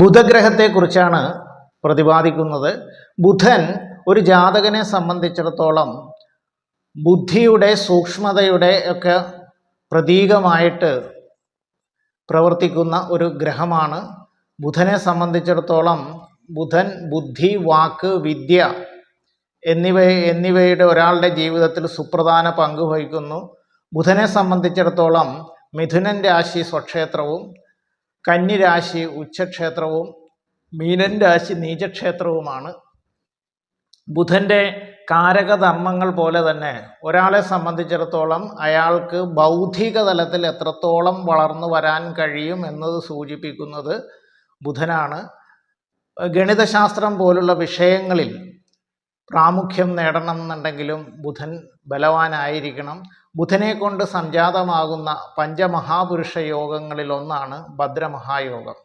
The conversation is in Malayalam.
ബുധഗ്രഹത്തെക്കുറിച്ചാണ് പ്രതിപാദിക്കുന്നത്. ബുധൻ ഒരു ജാതകനെ സംബന്ധിച്ചിടത്തോളം ബുദ്ധിയുടെ സൂക്ഷ്മതയുടെ ഒക്കെ പ്രതീകമായിട്ട് പ്രവർത്തിക്കുന്ന ഒരു ഗ്രഹമാണ്. ബുധനെ സംബന്ധിച്ചിടത്തോളം ബുധൻ ബുദ്ധി, വാക്ക്, വിദ്യ എന്നിവയുടെ ഒരാളുടെ ജീവിതത്തിൽ സുപ്രധാന പങ്ക് വഹിക്കുന്നു. ബുധനെ സംബന്ധിച്ചിടത്തോളം മിഥുനൻ രാശി സ്വക്ഷേത്രവും, കന്നി രാശി ഉച്ചക്ഷേത്രവും, മീനൻ രാശി നീചക്ഷേത്രവുമാണ്. ബുധൻ്റെ കാരകധർമ്മങ്ങൾ പോലെ തന്നെ ഒരാളെ സംബന്ധിച്ചിടത്തോളം അയാൾക്ക് ബൗദ്ധിക തലത്തിൽ എത്രത്തോളം വളർന്നു വരാൻ കഴിയും എന്നത് സൂചിപ്പിക്കുന്നത് ബുധനാണ്. ഗണിതശാസ്ത്രം പോലുള്ള വിഷയങ്ങളിൽ പ്രാമുഖ്യം നേടണം എന്നുണ്ടെങ്കിലും ബുധൻ ബലവാനായിരിക്കണം. ബുധനെ കൊണ്ട് സംജാതമാകുന്ന പഞ്ചമഹാപുരുഷ യോഗങ്ങളിൽ ഒന്നാണ് ഭദ്രമഹായോഗം.